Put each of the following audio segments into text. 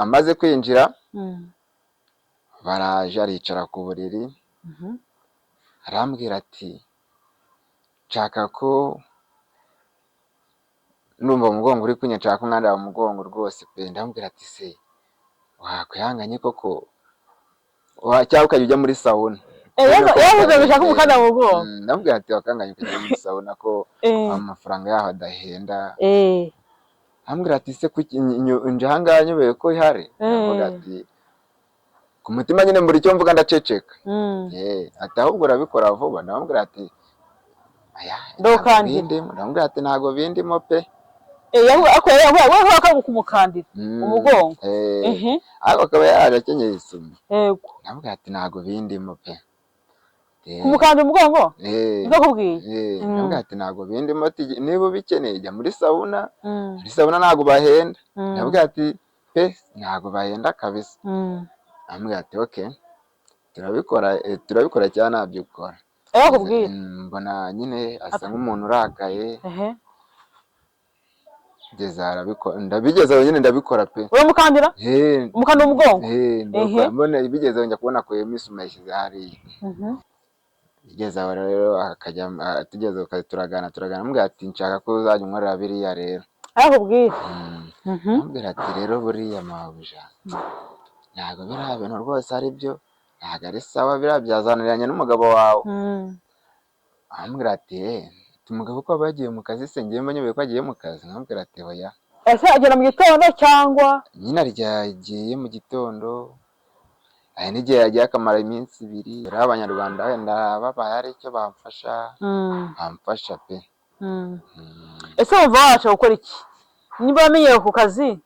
amaze kwinjira Mm. baraje aricara ku buriri arambwira ati nshaka ko numva umugongo uri kunya, nshaka umwanda mu mugongo rwose pe. Ndamubwira ati se wakwihanganye koko cyangwa ukajya ujya muri sauna. yavuze bishaka umukanda mu mugongo. Ndamubwira ati wakanganye ukajya muri sauna ko amafaranga yaho adahenda. Ambwira ati se kuki nje ahangaha nyobeye ko ihari. Ndavuga ati ku mutima nyine mbura icyo mvuga ndaceceka. Ati ahubwo urabikora vuba. Ndamubwira ati aya ndamubwira ati ntago bindimo pe. yavuga kumukandira umugongo. Ariko akaba yaraje akenyeye isume. Ndamubwira ati ntago bindimo pe. Kumukandira umugongo? Ndakubwiye. Ndamubwira ati ntago bindimo, niba ubikeneye jya muri sauna. Muri sauna ntago bahenda. Ndamubwira ati pe ntago bahenda kabisa. Ambwira ati okay turabikora cyane nabyo ukora. Mbona nyine asa nk'umuntu urakaye. Ndabigezeho nyine ndabikora pe. Uramukandira? Umukandira umugongo? Mbona bigezeho njya kubona kuyemo isume yashyize hariya. Bigezeho rero akajya tugezeho turagana ambwira ati nshaka ko uzajya unkorera biriya rero. Arakubwira? Ambwira ati rero buriya mabuja ntabwo biriya bintu rwose ari byo, ntabwo ari sawa, biriya byazaniranye n'umugabo wawe. Ambwira ati umugabo ko aba yagiye mu kazi se ngiye mbonye ko agiye mu kazi. Nkambwira ati oya. Ese agera mu gitondo cyangwa? Nyine aryagiye mu gitondo, hari n'igihe yagiye akamara iminsi 2. Rero abanyarwanda wenda babaye ari icyo bamfasha bamfasha pe. Ese wumva wacu gukora iki? Niba wamenyeye ku kazi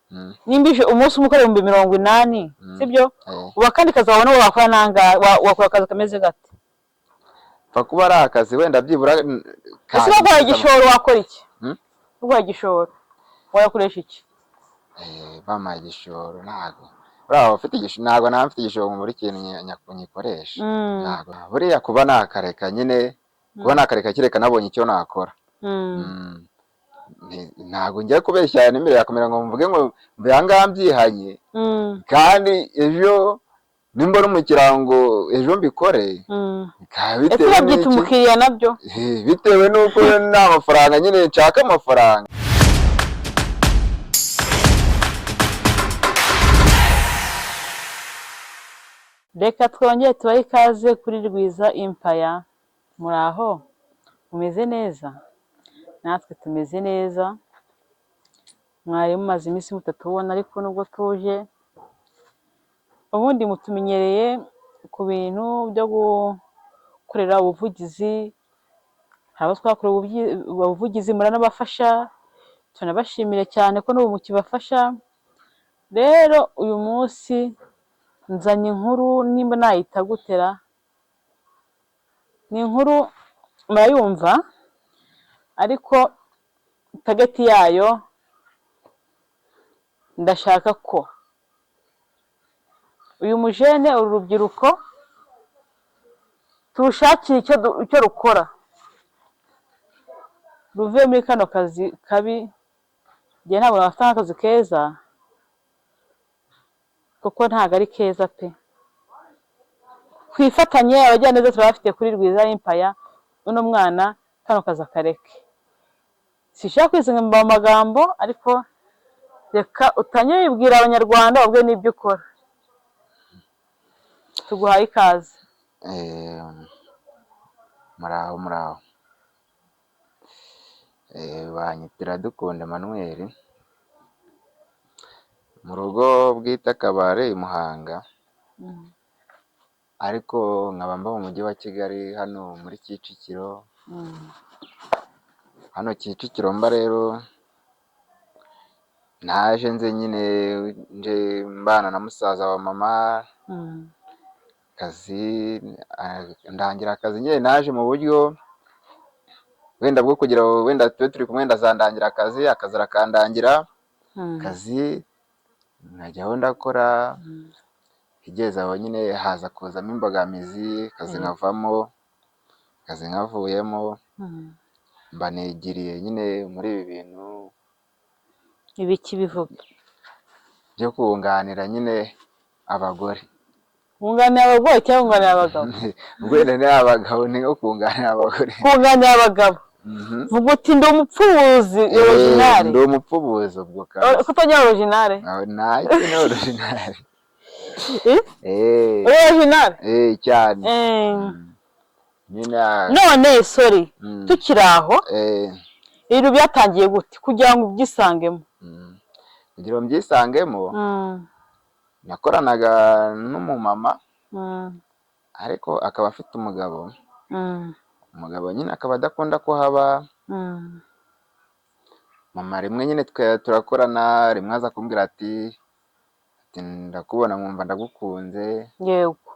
nimbije umunsi umukore 80,000 sibyo? Uba kandi kazi wabona wakora nanga wakora akazi kameze gate? Kuba ari akazi wenda byibura. Ese bagwaye igishoro wakora iki? Bagwaye igishoro wayakoresha iki? Bamaye igishoro ntago bravo ufite igishoro, ntago nta mfite igishoro muri kintu nyikoresha. Ntago buriya kuba nakareka nyine, kuba nakareka kireka nabonye icyo nakora. Ntago njya kubeshya n'imbere yakomera ngo mvuge ngo mbyangaha mbyihanye kandi ejo nimba no mu kirango ejo mbikore. Ese babyita umukiriya nabyo? Bitewe nuko nta mafaranga nyine nshaka amafaranga. Reka twongere tubahe ikaze kuri Rwiza Empire. Muraho mumeze neza? Natwe tumeze neza. Mwari mumaze iminsi mutatubona ariko nubwo tuje ubundi mutumenyereye ku bintu byo gukorera ubuvugizi. Haba twakorera ubuvugizi muranabafasha, tunabashimire cyane ko n'ubu mukibafasha. Rero uyu munsi nzanye inkuru, nimba nayita gutera, ni inkuru murayumva ariko target yayo ndashaka ko uyu mujene uru rubyiruko turushakira icyo rukora ruve muri kano kazi kabi. Ngiye ntabwo bafite akazi keza kuko ntabwo ari keza pe. Kwifatanye abajyaneza turabafite kuri Rwiza Empire. Uno mwana kano kazi akareke. Sishaka kwizinga mu magambo ariko reka utanye wibwira abanyarwanda ubwe n'ibyo ukora. Tuguhaye ikaze. Muraho. Banyitira Dukunda Emmanuel mu rugo bwita Kabare i Muhanga. Ariko nkaba mba mu mujyi wa Kigali hano muri Kicukiro. Hano Kicukiro mba rero naje nze nyine nje mbana na musaza wa mama. Kazi ndangira akazi nyine naje mu buryo wenda bwo kugira wenda turi kumwe ndazandangira akazi arakandangira kazi najyaho ndakora. Igeze aho nyine haza kuzamo imbogamizi, kazi nkavamo, kazi nkavuyemo, mba negiriye nyine muri ibi bintu. Ibiki bivuga? byo kunganira nyine abagore. Kunganira abagore cyangwa kunganira abagabo? Kunganira abagabo ni nko kunganira abagore. Kunganira abagabo. Vuga uti ndi umupfubuzi originale. Ndi umupfubuzi ubwo kandi. Ko utagira originale? Ntacyo ni originale. Originale? Cyane. None sorry, tukiri aho ibintu byatangiye gute kugira ngo ubyisangemo? Kugira ngo mbyisangemo nakoranaga n'umumama ariko akaba afite umugabo. Umugabo nyine akaba adakunda ko haba. Mama rimwe nyine turakorana, rimwe aza kumbwira ati ndakubona nkumva ndagukunze. Yego.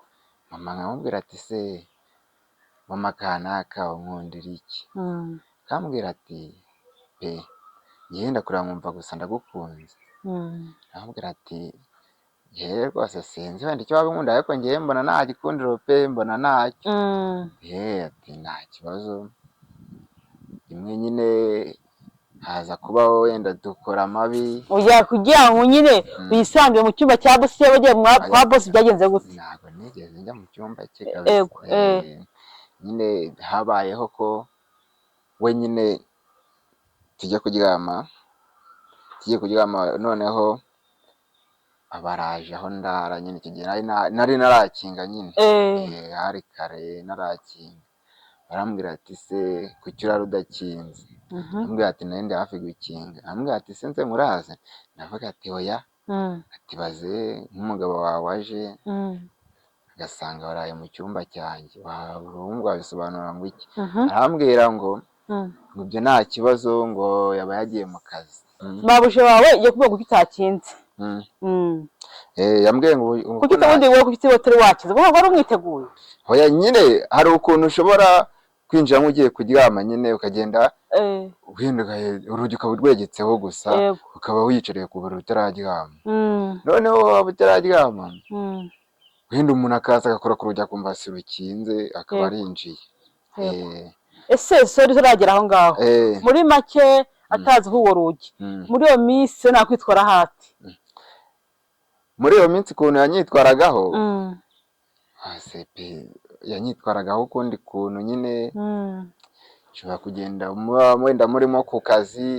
Mama nkamubwira ati se mama kanaka unkundira iki? Kambwira ati pe ngenda kureba nkumva gusa ndagukunze. Nkamubwira ati yewe rwose sinzi wenda icyo wabinkunda ariko ngiye mbona nta gikundiro pe, mbona ntacyo. Ati nta kibazo. Rimwe nyine haza kuba wenda dukora amabi. Ujya kugira ngo nyine wisange mu cyumba cya bosi bagiye kwa bosi byagenze gute? Ntabwo nigeze njya mu cyumba cye kabisa. Nyine habayeho ko we nyine tugiye kuryama noneho abaraje aho ndara nyine icyo gihe nari narakinga nyine. Hari kare narakinga. Barambwira ati se kuki urara udakinze? Ambwira ati nari ndi hafi gukinga. Ambwira ati se nze muraze? Ndavuga ati oya. Ati baze nk'umugabo wawe aje agasanga waraye mu cyumba cyanjye wabura bisobanura ngo iki? Arambwira ngo ibyo nta kibazo, ngo yaba yagiye mu kazi. Babuje wawe igiye kuvuga ko utakinze. Yambwiye ngo kuki ubundi wowe kuki utari wakize? Wowe wari umwiteguye? Oya nyine hari ukuntu ushobora kwinjira nk'ugiye kuryama nyine ukagenda uhinduka urugi ukaba urwegetseho gusa ukaba wiyicariye ku buriri utararyama. Noneho waba utararyama wenda umuntu akaza agakora ku rugi akumva si rukinze akaba arinjiye. Ese sori turagera aho ngaho muri make atazi uwo rugi muri iyo minsi nakwitwara hati? Muri iyo minsi ukuntu yanyitwaragaho yanyitwaragaho ukundi kuntu nyine. Ushobora kugenda wenda murimo ku kazi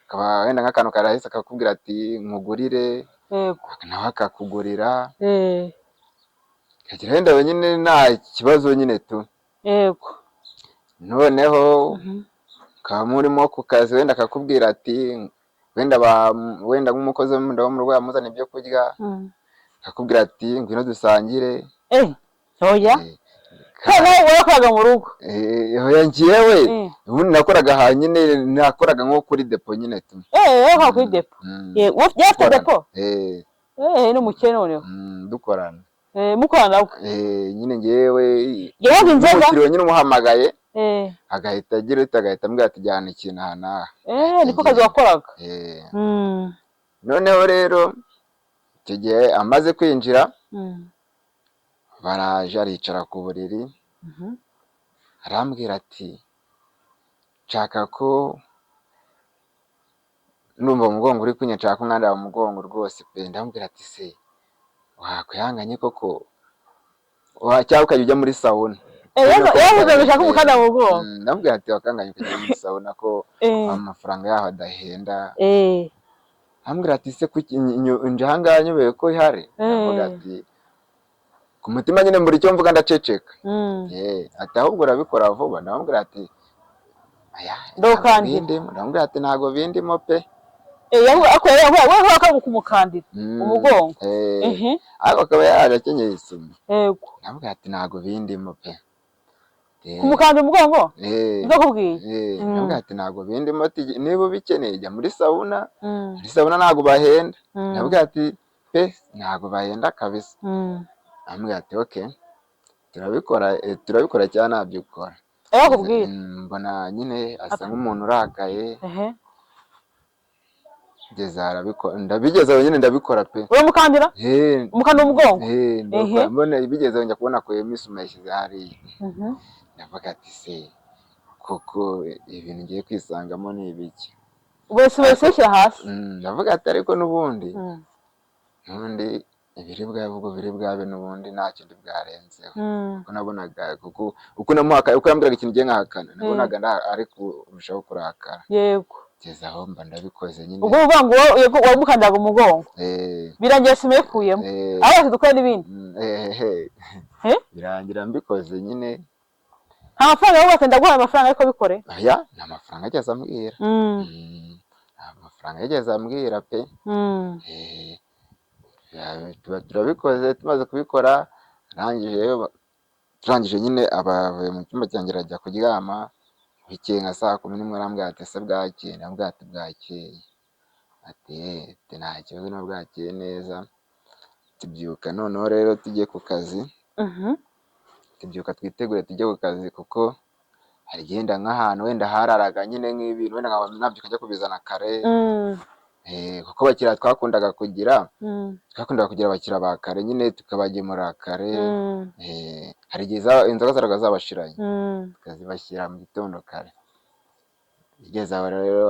akaba wenda nk'akantu karahise akakubwira ati nkugurire, nawe akakugurira. Kagira wenda wenyine nta kibazo nyine tu. Noneho ukaba murimo ku kazi wenda akakubwira ati wenda nk'umukozi wo mu rugo yamuzana ibyo kurya akakubwira ati ngwino dusangire. Oya kana wakoraga mu rugo? Oya njyewe ubundi nakoraga aha nyine, nakoraga nko kuri depo nyine tu. Aho kuri depo. Ufite depo? N'umukene noneho dukorana. Mukorana nyine njyewe yabaga inzoga umukiriya nyine umuhamagaye agahita agira agahita ambwira ati jyana ikintu aha n'aha. Niko kazi wakoraga? Noneho rero icyo gihe amaze kwinjira baraje aricara ku buriri arambwira ati nshaka ko numva umugongo uri kunyicara ko mwanda wa mugongo rwose pe. Ndambwira ati se wakwihanganye koko cyangwa ukajya ujya muri sauna? Yavuze bishaka umukanda mu mugongo. Ndambwira ati wakanganye kujya muri sauna ko amafaranga yaho adahenda. Ambwira ati se kuki nje ahangaha nyobeye ko ihari? Ndavuga ati ku mutima nyine mbura icyo mvuga ndaceceka. Ati ahubwo urabikora vuba? Ndamubwira ati aya ndamubwira ati ntago bindimo pe. Yavuga kumukandira umugongo ariko akaba yaje akenyeye isume. Ndamubwira ati ntago bindimo pe. Kumukandira umugongo? Ndakubwiye. Ndamubwira ati ntago bindimo, niba ubikeneye jya muri sauna. Muri sauna ntago bahenda. Ndamubwira ati pe ntago bahenda kabisa. Ambwira ati okay turabikora cyane nabyo ukora. Yakubwiye? Mbona nyine asa nk'umuntu urakaye. Ndabigezeho nyine ndabikora pe. Uramukandira? Umukandira umugongo? Mbona ibigezeho njya kubona ko isume yashyize hariya. Ndavuga ati se koko ibintu ngiye kwisangamo ni ibiki? Wese shyira hasi. Ndavuga ati ariko n'ubundi n'ubundi ibiribwa ubwo biribwa be n'ubundi nta kindi bwarenzeho kuko nabonaga uko yambwiraga ikintu ngiye nkahakana nabonaga ari kurushaho kurakara. Yego. Kugeza aho mba ndabikoze nyine. Ubwo uvuga ngo wamukandaga umugongo birangiye simekuyemo aho dukora n'ibindi birangira mbikoze nyine. Nta mafaranga yo bakenda guha amafaranga ariko bikore. Oya nta mafaranga ageze ambwira. Nta mafaranga ageze ambwira pe. Turabikoze tumaze kubikora turangije nyine abavuye mu cyumba cyanjye arajya kuryama. Bikeye nka saa 11 arambwira ati ese bwakeye? Ndamubwira ati bwakeye. Ati nta kibazo na bwakeye neza. Tubyuka noneho rero tujye ku kazi. Tubyuka twitegure tujye ku kazi kuko agenda nk'ahantu wenda hararaga nyine nk'ibintu wenda nabyuka njya kubizana kare. Kuko abakiriya twakundaga kugira abakiriya ba kare nyine tukabagemura kare. Hari igihe inzoga zaraga zabashiranye tukazibashyira mu gitondo kare. Bigeze aho rero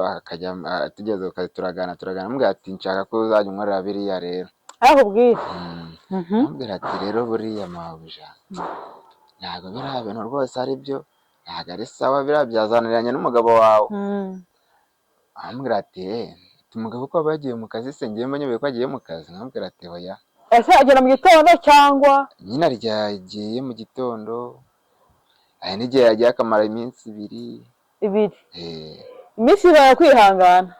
tugeze ku kazi turagana ambwira ati nshaka ko uzajya unkorera biriya rero. Akubwira? Ambwira ati rero buriya mabuja ntabwo biriya bintu rwose ari byo, ntabwo ari sawa, biriya byazaniranye n'umugabo wawe. Ambwira ati umugabo ko bagiye mu kazi se ngiye mbonye ko agiye mu kazi. Nkambwira ati oya. Ese agera mu gitondo cyangwa? Nyine yagiye mu gitondo. Hari n'igihe yagiye akamara iminsi 2. Iminsi ibiri kwihangana.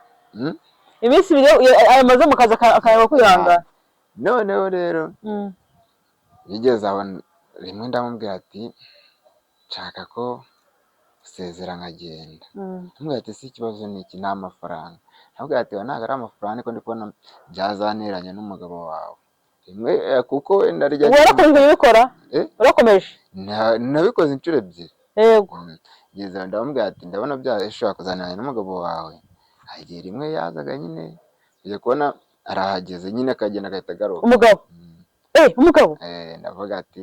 Iminsi 2 amaze mu kazi akareba kwihangana. Noneho rero bigeze aho rimwe ndamubwira ati nshaka ko usezera nkagenda. Ambwira ati si ikibazo ni iki? Nta mafaranga. Ambwira ati ntabwo ari amafaranga ariko ndi kubona byazaniranye n'umugabo wawe. Rimwe kuko wenda rya warakomeje kubikora? Warakomeje? Nabikoze inshuro 2. Yego. Ngeze ndamubwira ati ndabona byashobora kuzaniranye n'umugabo wawe. Hagiye rimwe yazaga nyine kujya kubona arahageze nyine akagenda agahita agaruka. Umugabo? Umugabo? Ndavuga ati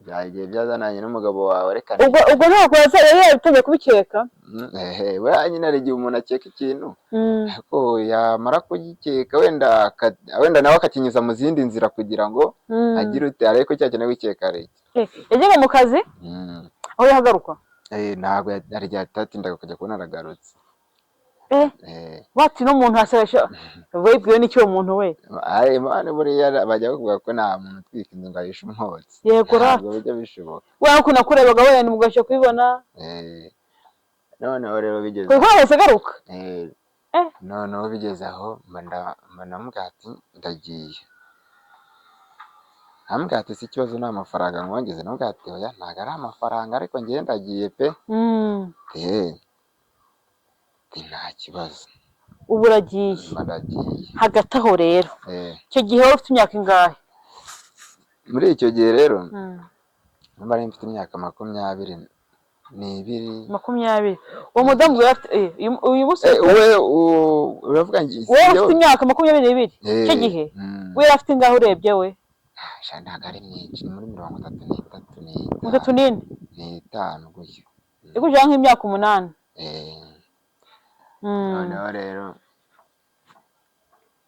byagiye byazananye n'umugabo wawe reka. Ubwo ntabwo yabitangiye kubikeka? We nyine hari igihe umuntu akeka ikintu ariko yamara kugikeka wenda nawe akakinyuza mu zindi nzira kugira ngo agire ute arebe ko cyakeneye gukeka ari iki. Yageze mu kazi aho yahagaruka? Ntabwo hari igihe atatindaga kujya kubona aragarutse. Wati n'umuntu asesha webwiwe n'icyo umuntu we. Imana buriya bajya kuvuga ko nta muntu utwika inzu ngo ahishe umwotsi. Yego ntabwo bijya bishoboka. Wewe uko nakurebaga wenda mugasha kubibona. Noneho rero bigeze kuko wese garuka. Noneho bigeze aho ndamubwira ati ndagiye. Ambwira ati si ikibazo nta mafaranga mwongeze. Ndamubwira ati oya ntabwo ari amafaranga ariko ngiye ndagiye pe. Nta kibazo. Ubu uragiye? Hagati aho rero icyo gihe wari ufite imyaka ingahe? Muri icyo gihe rero nari mfite imyaka 22. 20. Uwo mudamu uyu munsi uravuga ngo wowe ufite imyaka 22 icyo gihe we afite ingahe urebye we? Ntabwo ari myinshi, muri 33 n'itanu gutyo. Ikujya nk'imyaka 8. Noneho rero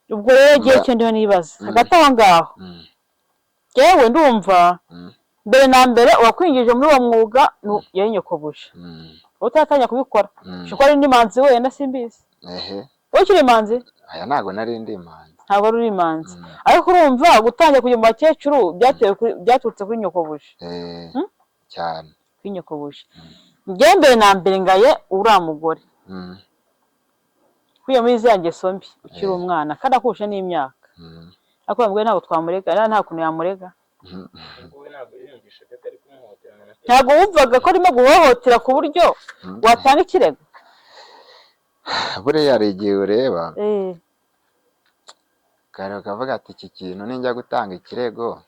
ubwo rero giye cyo ndiho nibaza hagati aho ngaho yewe ndumva mbere na mbere wakwinjije muri uwo mwuga yari nyokobuje utatanya kubikora shukora indi manzi wenda simbizi. Ukiri manzi? Aya ntago nari ndi manzi. Ntabwo ari manzi ariko urumva gutangira kujya mu bakecuru byaturutse kuri nyokobuje cyane kuri nyokobuje. Ngiye mbere na mbere ngaye uriya mugore kwiyo muri za ngeso mbi ukiri umwana kandi akushe n'imyaka ariko bambwiye ntabwo twamurega nta kuntu yamurega. Ntabwo wumvaga ko arimo guhohotera ku buryo watanga ikirego? Buriya hari igihe ureba kare ukavuga ati iki kintu ninjya gutanga ikirego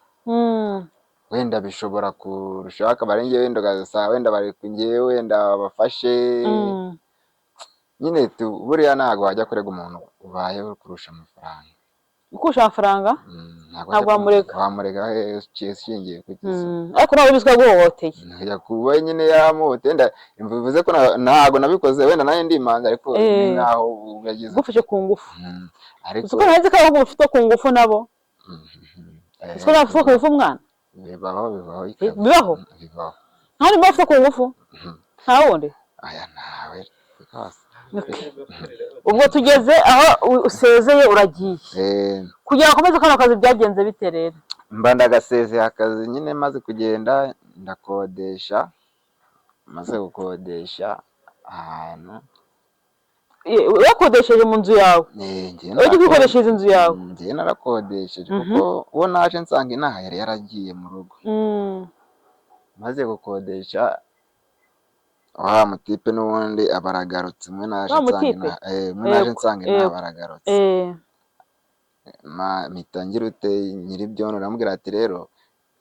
wenda bishobora kurushaho akaba ari njye wenda ugasanga wenda bari kungiye wenda bafashe nyine buriya ntabwo wajya kurega umuntu ubayeho kurusha amafaranga. Ukurusha amafaranga? Ntabwo wamurega ishingiye ku gisa. Ariko nawe bizwa guhohoteye. Yakuba nyine yamuhotenda bivuze ko ntabwo nabikoze wenda nayo ndi imanza ariko naho ugagize gufashe ku ngufu. Ariko uko ntazi ko ufite ku ngufu nabo ese nafuka ku ngufu umwana bibaho ntari bafuka ku ngufu nta wundi aya nawe ubwo tugeze aho usezeye uragiye kugira akomeze kano kazi byagenze bite rero mba ndagasezeye akazi nyine maze kugenda ndakodesha maze gukodesha ahantu wakodesheje mu nzu yawe ujye kwikoreshereza inzu yawe njye narakodesheje kuko uwo naje nsanga inaha yari yaragiye mu rugo maze gukodesha wa mutipe n'ubundi abaragarutse mwe naje nsanga inaha baragarutse mitangira ute nyiribyono uramubwira ati rero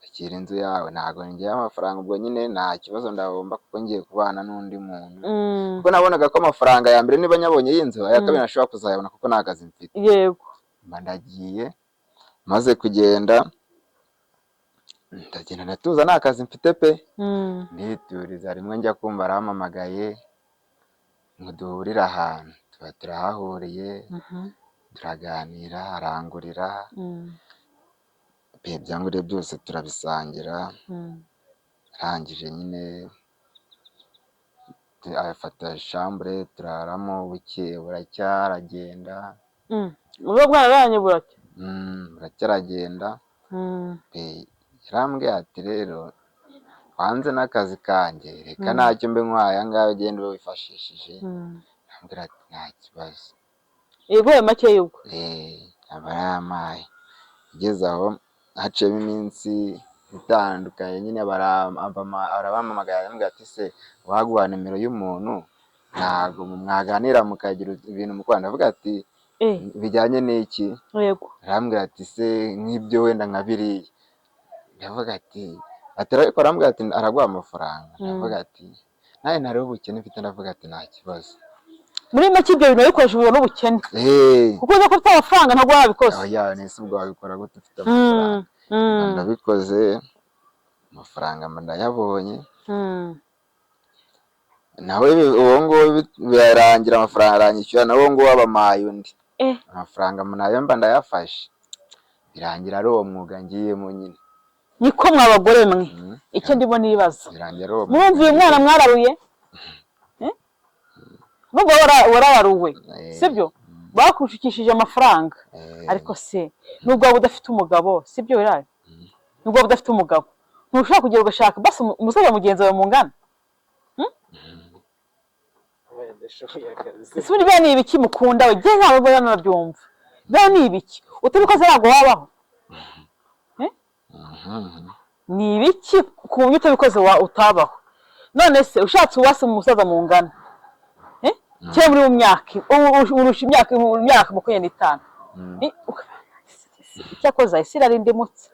akira inzu yawe ntago ngiye amafaranga ubwo nyine nta kibazo ndabomba kuko ngiye kubana n'undi muntu kuko nabonaga ko amafaranga ya mbere niba nyabonye y'inzu aya kabiri nashobora kuzayabona kuko nta kazi mfite yego mba ndagiye maze kugenda ndagenda ndatuza nta kazi mfite pe ndituriza rimwe njya kumva arampamagaye ngo duhurire ahantu tuba turahahuriye turaganira arangurira byanguriye byose turabisangira arangije nyine afata shambure turaramo buke buracyaragenda ubwo bwararanye buracyaragenda yarambwiye ati rero wanze n'akazi kanjye reka ntacyo mbe nkwaye ngaho ugenda wifashishije arambwira ati nta kibazo yiguye make y'ubwo aba yamaye igeze aho haciyemo iminsi itandukanye nyine arabampamagaye arambwira ati se waguha nimero y'umuntu ntabwo mwaganira mukagira ibintu mukora ndavuga ati bijyanye n'iki arambwira ati se nk'ibyo wenda nka biriya ndavuga ati ariko arambwira ati araguha amafaranga ndavuga ati nawe ntariho ubukene mfite ndavuga ati nta kibazo muri make ibyo bintu bikoresha ubuntu n'ubukene kuko uzi ko ufite amafaranga ntabwo wabikoze nese ubwo wabikora gute ufite amafaranga ndabikoze amafaranga ndayabonye nawe uwo nguwo birarangira amafaranga aranyishyura nawe nguwo abamaye undi amafaranga nayo mba ndayafashe birangira ari uwo mwuga ngiyemo nyine niko mwabagore mwe icyo ndimo nibaza mwumva uyu mwana mwararuye nubwo wararuwe sibyo bakushikishije amafaranga ariko se nubwo waba udafite umugabo sibyo wiraye nubwo waba udafite umugabo ntushobora kugera ugashaka basi umusore mugenzi wawe mungana ese ubu niba ni ibiki mukunda we njye ntabwo mbona nabyumva biba ni ibiki utabikoze ntabwo wabaho ni ibiki ku buryo utabikoze utabaho none se ushatse uwase umusaza mungana kera muri mu myaka urusha imyaka 25 cyakoze isi irarindimutse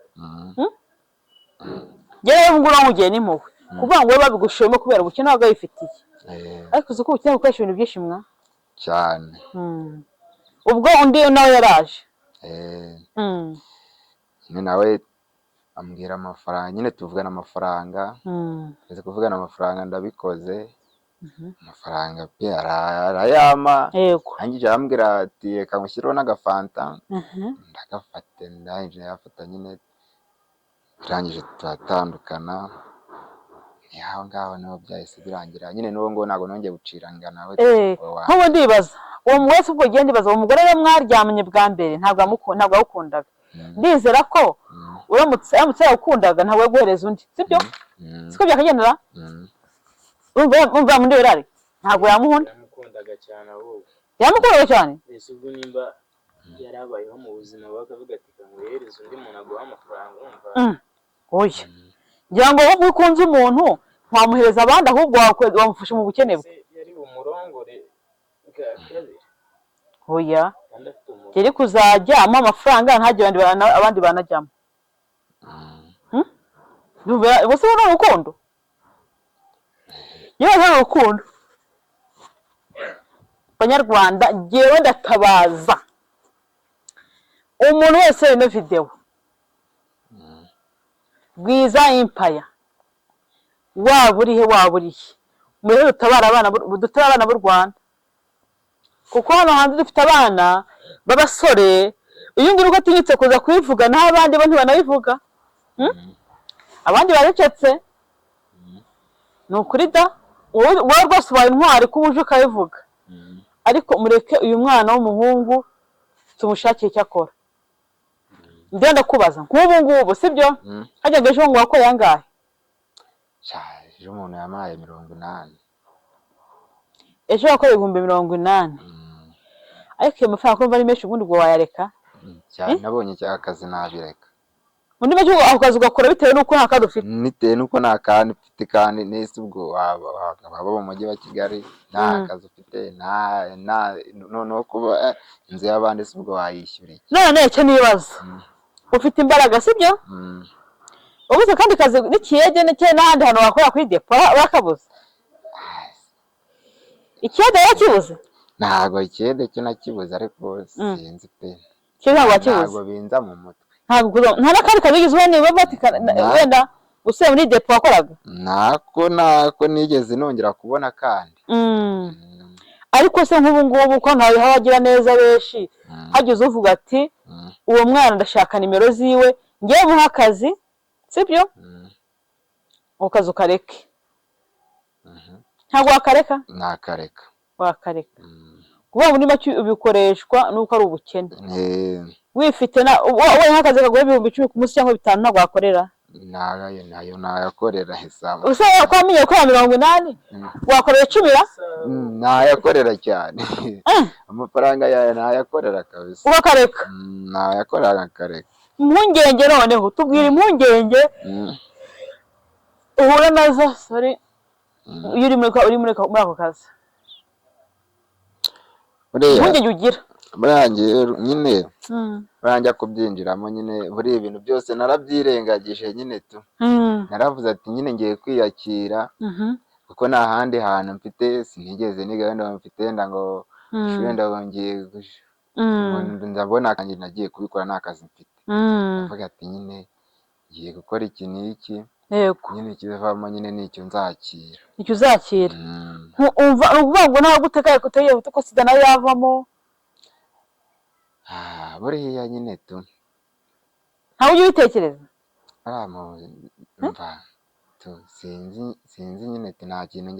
yewe ngura nkugeye n'impuhwe kuvuga ngo babigushoyemo kubera ubukene ntabwo yifitiye ariko uzi ko ubukene bukoresha ibintu byinshi mwa cyane ubwo undi nawe yaraje nyine nawe ambwira amafaranga nyine tuvugana amafaranga tuzi kuvugana amafaranga ndabikoze amafaranga pe arayama angije arambwira ati reka ngushyirireho n'agafanta ndagafate ndangije yafata nyine turangije turatandukana aho ngaho niho byahise birangira nyine n'uwo ngo ntabwo nongeye guciranga nawe nk'ubu ndibaza uwo wese ubwo ugenda ndibaza uwo mugore we mwaryamanye bwa mbere ntabwo awukundaga ndizera ko uramutse yawukundaga ntabwo yaguhereza undi sibyo siko byakagendera umva muri werari ntabwo yamuhunda yamukundaga cyane ese ubwo nimba yarabayeho mu buzima bakavuga ati kamuhereza undi muntu aguha amafaranga umva oya ngira ngo wowe ukunze umuntu ntamuhereza abandi ahubwo wamufasha mu bukene bwe yari umurongore bwa kabiri oya yari kuzajyamo amafaranga ntagire abandi banajyamo bose ni urukundo yewe nta rukundo Banyarwanda ngewe ndatabaza umuntu wese ino video Bwiza Empire waburihe muri dutabara abana b'u Rwanda kuko hano hanze dufite abana b'abasore iyo ngira uko atinyutse kuza kubivuga naho abandi bo ntibanabivuga. Abandi baracetse. Ni ukuri da wowe rwose ubaye intwari ko uje ukabivuga. Ariko mureke uyu mwana w'umuhungu tumushakire icyo akora. Ndenda kubaza nk'ubu ngubu sibyo hajyaga ejo ngo wakoye angahe? Ejo umuntu yamaye 80. Ejo wakoye 80. Ariko iyo mafaranga kumva ari menshi ubundi ubwo wayareka? Cyane nabonye akazi nabireka. Undi make ako kazi ugakora bitewe n'uko nta kandi ufite. Bitewe n'uko nta kandi ufite kandi nese ubwo waba mu mujyi wa Kigali nta kazi ufite no kuba inzu y'abandi se ubwo wayishyura iki? None cyo nibaza. Ufite imbaraga sibyo? Ubuze kandi kazi n'ikiyede n'ahandi hano wakora kuri depo bakabuze. Ikiyede yakibuze? Ntago ikiyede cyo nakibuze ariko sinzi pe. Cyo ntabwo wakibuze? Ntago binza mu mutwe. Ntabwo nta nakandi kazi gizwe niba batika wenda usuye muri depo wakoraga? Nako nigeze nongera kubona kandi. Ariko se nk'ubu ngubu ko ntawe habagira neza beshi hagize uvuga ati uwo mwana ndashaka nimero ziwe ngiye muha akazi sibyo? Ukazi ukareke. Ntabwo wakareka? Nakareka. Wakareka. Kuba muri make ubikoreshwa nuko ari ubukene. Wifite na wowe nk'akazi kagoye 10,000 ku munsi cyangwa 5 ntabwo wakorera? Nayo nayakorera hesaba. Usa kwamenye ko 80 wakorera 10? Nayakorera cyane. Amafaranga yayo nayakorera kabisa. Ubakareka? Nayakorera nakareka. Impungenge noneho tubwira impungenge uhura nazo sorry iyo uri muri ako kazi. Impungenge ugira? Burangiye nyine buranja kubyinjiramo nyine buri ibintu byose narabyirengagije nyine tu. Naravuze ati nyine ngiye kwiyakira kuko nta handi hantu mfite sinigeze ni gahunda mfite ngo shwenda ngiye ndabona kandi nagiye kubikora nta kazi mfite. Mvuga ati nyine ngiye gukora iki n'iki. Yego. Nyine kivamo nyine nicyo nzakira. Icyo uzakira. Umva ngo nta guteka kuteye ko sida nayo yavamo. Buriya nyine tu. Ntawe ujye ubitekereza? Mva tu sinzi nyine nta kintu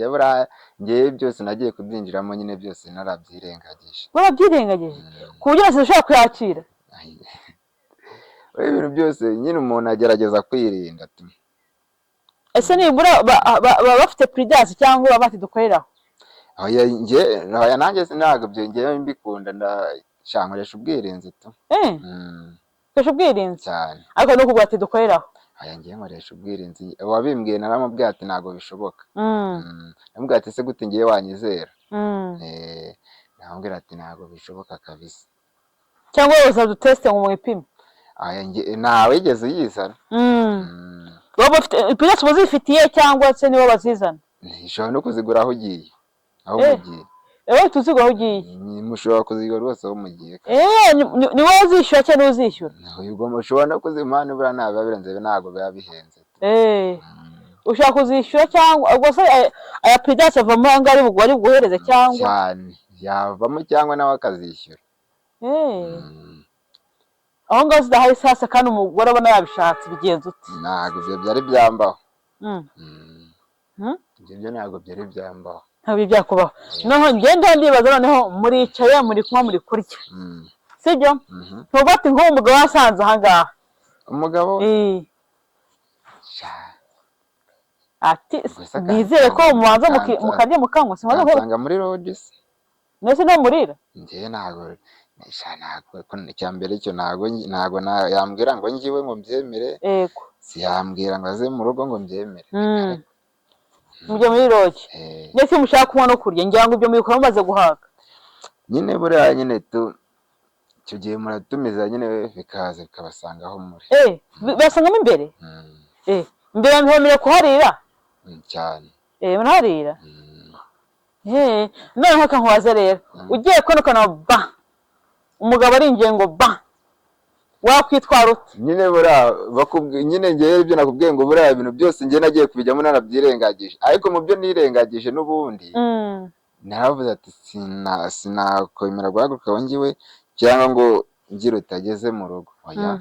ngiye byose nagiye kubyinjiramo nyine byose narabyirengagije. Warabyirengagije? Ku buryo wese ushobora kuyakira? Ibintu byose nyine umuntu agerageza kwirinda tu. Ese nibura bafite prudence cyangwa bafite dukoreraho? Oya nanjye sinaga byo ngiye mbikunda ndashankoresha ubwirinzi tu. Kesho ubwirinzi cyane. Ariko no kugwa ati dukoreraho. Aya ngiye nkoresha ubwirinzi. Wabimbwiye naramubwiye ati nago bishoboka. Namubwiye ati se gute ngiye wanyizera? Namubwira ati nago bishoboka kabisa. Cyangwa woza duteste ngo mwipime? Aya nawe igeze yizana. Baba bafite prudence bazifitiye cyangwa se nibo bazizana? Nishobora no kuzigura aho ugiye. Aho mugiye. Tuzigura aho ugiye. Mushobora kuzigura rwose aho mugiye. Ni wowe uzishyura cyangwa uzishyura? Ubwo mushobora no kuzimana bura naba birenze ntago biba bihenze. Ushaka kuzishyura cyangwa ubwo se aya prudence avamo angari bugwari bwohereze cyangwa? Cyane. Yavamo cyangwa nawe akazishyura. Aho ngaho zidahari sasa kandi umugore abona yabishatse bigenze uti? Ntago ibyo byari byambaho. Ibyo ntago byari byambaho. Ntabwo byakubaho. Noneho ngenda ndibaza noneho muricaye muri kuma muri kurya. Sibyo? Ntubati ngo umugabo wasanze aha ngaha. Umugabo? Ati nizere ko mubanza mukarya mukanywa simaze ko muri lodges. Nese no murira? Ngiye ntago ko cyambere cyo ntago yambwira ngo ngiwe ngo mbyemere. Yego. Si yambwira ngo aze mu rugo ngo mbyemere. Mujye muri lodge. Nese mushaka kunywa no kurya ngira ngo ibyo mubikora mumaze guhaga. Nyine buriya nyine tu icyo gihe muratumiza nyine bikaza bikabasangaho muri. Basangamo imbere? Imbere ntemere kuharira? Cyane. Murarira? None haka nkwaza rero ugiye konekana ba umugabo ari ingengo ba wakwitwara uti? Nyine bura nyine ngiye ibyo nakubwiye ngo bura ibintu byose ngiye nagiye kubijyamo narabyirengagije ariko mu byo nirengagije n'ubundi naravuze ati sinakwemera guhaguruka ngiwe cyangwa ngo ngira utageze mu rugo oya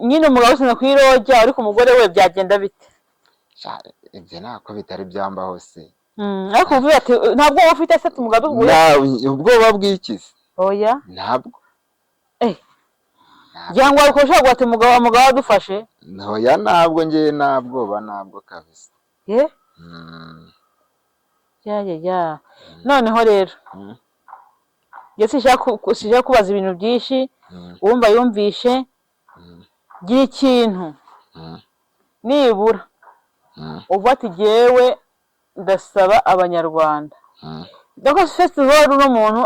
nyine umugabo usina kwirojya ariko umugore we byagenda bite? Ibyo nako bitari byambaho se. Ariko uvuye ati ntabwo ufite se umugabo uguye ubwoba bw'ikizi oya ntabwo cyangwa ariko ushaka ati umugabo adufashe oya ntabwo ngiye ntabwoba ntabwo kabisa ya noneho rero sishaka kubaza ibintu byinshi wumva yumvishe gira ikintu nibura uva ati jyewe ndasaba abanyarwanda dako festival n'umuntu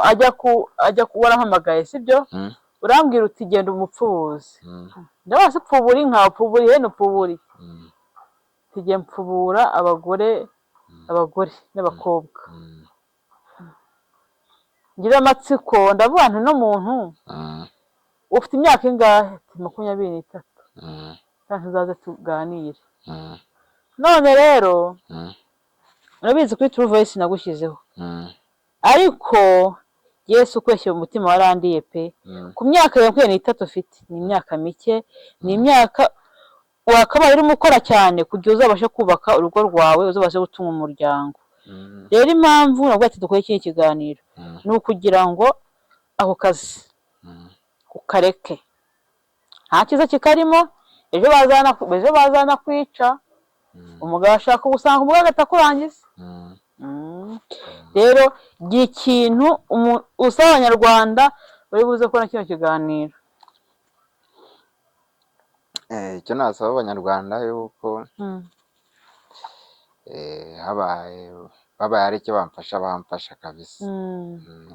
ajya warahamagaye sibyo urambwira uti genda umupfubuzi ndabase pfuburi nka pfuburi heno pfuburi tujye mpfubura abagore n'abakobwa ngira amatsiko ndavuga nti no muntu ufite imyaka ingahe 23 kandi uzaze tuganire none rero urabizi kuri True Voice nagushyizeho ariko Yesu kweshye umutima warandiye pe ku myaka ya 23 ufite ni imyaka mike ni imyaka wakabaye urimo ukora cyane kugira uzabashe kubaka urugo rwawe uzabashe gutunga umuryango rero impamvu nabwo ati dukore iki kiganiro ni ukugira ngo ako kazi ukareke nta kiza kikarimo ejo bazana kwica umugabo ashaka gusanga umugabo agatakurangiza rero ikintu usaba abanyarwanda bari buze kubona kino kiganiro icyo nasaba abanyarwanda yuko babaye ari icyo bamfasha kabisa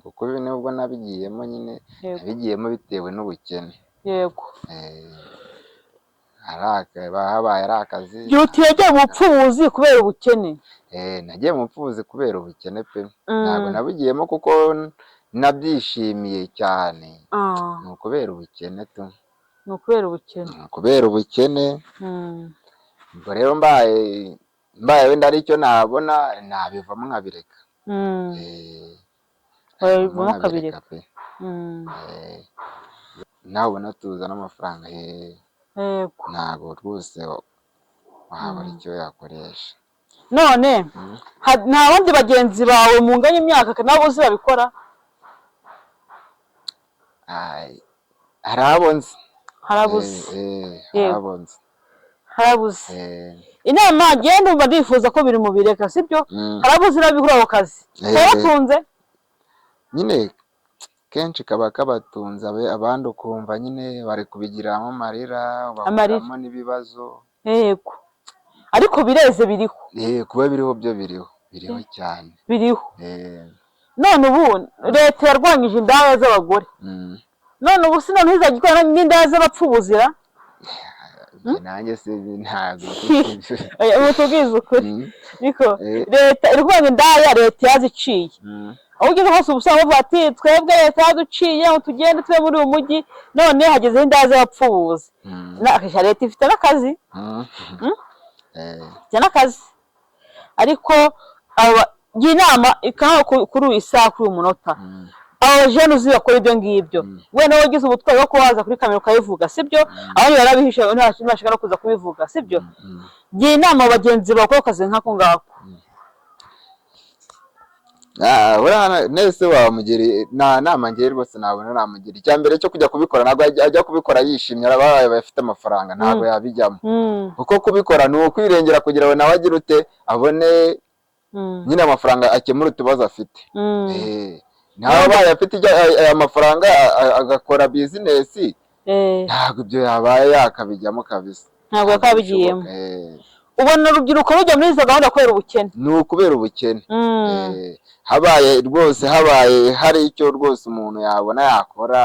kuko ibi nubwo nabigiyemo nyine nabigiyemo bitewe n'ubukene yego habaye ari akazi yagiye mu bupfubuzi kubera ubukene nagiye mu bupfubuzi kubera ubukene pe ntabwo nabigiyemo kuko nabyishimiye cyane ni ukubera ubukene tu ni ukubera ubukene ubwo rero mbaye wenda aricyo nabona nabivamo nkabireka wabivamo kabireka pe nawe ubona tuzana amafaranga ntabwo rwose wabura icyo yakoresha none nta bandi bagenzi bawe munganya imyaka nabo uzi babikora harabuze inama genda umva ndifuza ko biri mu bireka sibyo harabuze irabikora ako kazi karatunze nyine kenshi kaba kabatunze abandi ukumva nyine bari kubigiramo amarira bahuramo n'ibibazo yego ariko bireze biriho kuba biriho byo biriho cyane biriho none ubu leta yarwanyije indaya z'abagore none ubu sinone ntizagikora n'indaya z'abapfubuzira nanjye se ntabwo tubwize ukuri niko leta irwanya indaya leta yaziciye aho ugeze hose ubusanga bavuga ati twebwe leta yaduciye ngo tugende tube muri uyu mujyi none hagezeho indaya z'abapfubuzi leta ifite n'akazi ariko gira inama ikaha kuri uyu isaha kuri uyu munota abo jene uzi bakora ibyo ngibyo we nawe ugize ubutwari bwo kubaza kuri kamera ukabivuga sibyo abandi barabihishe ntashaka no kuza kubivuga sibyo gira inama bagenzi bakora akazi nk'ako ngako nese wamugira nta nama ngeri rwose nabona namugira icya mbere cyo kujya kubikora ntabwo ajya kubikora yishimye ababaye bafite amafaranga ntabwo yabijyamo kuko kubikora ni ukwirengera kugira ngo nawe agire ute abone nyine amafaranga akemura utubazo afite ntabaye afite aya mafaranga agakora bizinesi ntabwo ibyo yabaye yakabijyamo kabisa ntabwo yakabigiyemo ubona urubyiruko rujya muri izo gahunda kubera ubukene ni ukubera ubukene habaye rwose hari icyo rwose umuntu yabona yakora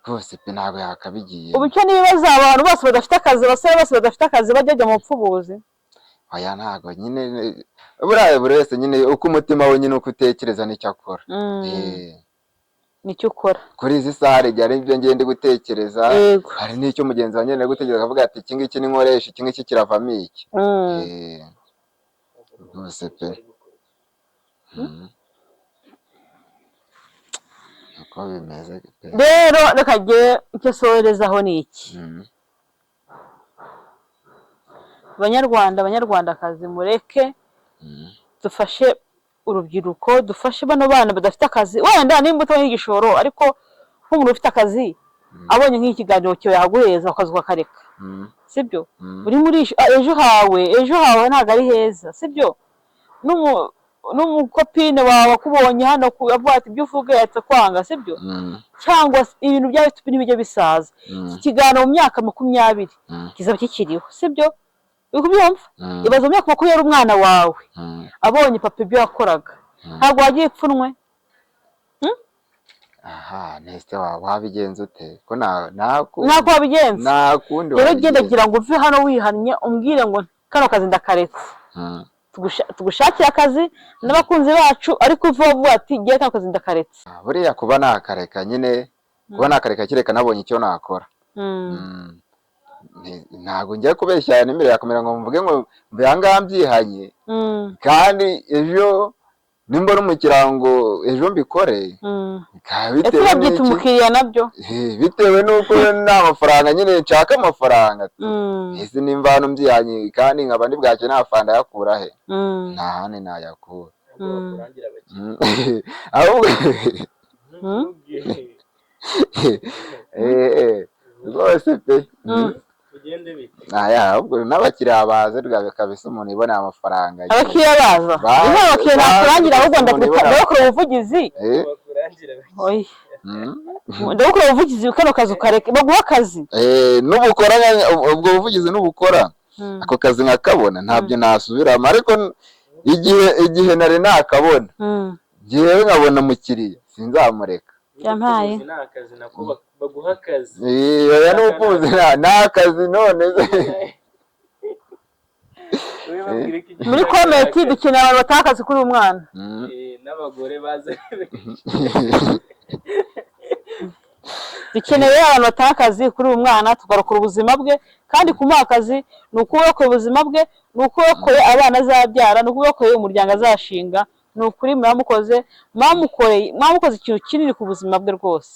rwose pe ntabwo yakabigiye ubukene ibibazo abantu bose badafite akazi abasore bose badafite akazi bajya mu bupfubuzi oya ntabwo nyine buri wese nyine uko umutima we nyine uko utekereza nicyo akora nicyo ukora kuri izi saha igihe ari ibyo ngende gutekereza hari n'icyo mugenzi wanjye ari gutekereza akavuga ati iki ngiki ninkoresha iki ngiki kiravamo iki rwose pe uko bimeze pe. Rero reka nge icyo soherezaho ni iki. Banyarwandakazi mureke dufashe urubyiruko, dufashe bano bana badafite akazi, wenda nimba utabonye igishoro ariko nk'umuntu ufite akazi abonye nk'ikiganiro cyo yaguheza akazi ukakareka, sibyo? uri muri ejo hawe ntabwo ari heza, sibyo? n'umukopine wawe akubonye hano avuga ati ibyo uvuga yahita kwanga, sibyo? cyangwa ibintu bya YouTube n'ibijya bisaza, ikiganiro mu myaka 20 kizaba kikiriho, sibyo? uri kubyumva? ibaza mu myaka 20 umwana wawe abonye papa ibyo yakoraga, ntabwo wagiye ipfunwe. Aha, neste wabigenza ute? Ko nako wabigenza. Nakundi rero genda gira ngo uve hano wihannye umbwire ngo kano kazi ndakaretse. Tugushakira akazi n'abakunzi bacu, ariko uvuga vuba ati giye kano kazi ndakaretse. Buriya kuba nakareka nyine, kuba nakareka kireka nabonye icyo nakora. Ntago njye kubeshya n'imbere ya kamera ngo mvuge ngo mbanga mbyihanye, kandi ejo nimba no mu kirango ejo mbikore, bitewe n'umukiriya nabyo, bitewe nuko nta mafaranga nyine nshaka amafaranga. Ese nimba hano mbyihanye kandi nkaba ndi bwacye nta fanda yakura he? Nta hane nayakura. Ahubwo rwose pe. Ahubwo n'abakiriya baze kabisa umuntu ibona amafaranga. Abakiriya baza? Abakiriya nakurangira ahubwo ndakora ubuvugizi. Oya. Ndakora ubuvugizi kano kazi ukareka baguha akazi. N'ubukora ubwo buvugizi n'ubukora. Ako kazi nkakabona ntabyo nasubiramo, ariko igihe nari nakabona, gihe nkabona mukiriya sinzamureka. Yampaye nakazi nako baguha akazi. Oya n'upuze nakazi none muri comment dukeneye abantu batakazi kuri umwana. N'abagore baze dukeneye abantu batakazi kuri umwana tugarukura ubuzima bwe, kandi kumuha akazi nukurokoye ubuzima bwe, nukurokoye abana azabyara, nukurokoye umuryango azashinga. Nukuri mwamukoze ikintu kinini ku buzima bwe rwose.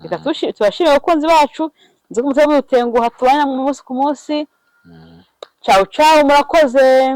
Reka tubashimire abakunzi bacu, nzi ko mutari mutenguha tubana mu munsi ku munsi. Ciao ciao, murakoze.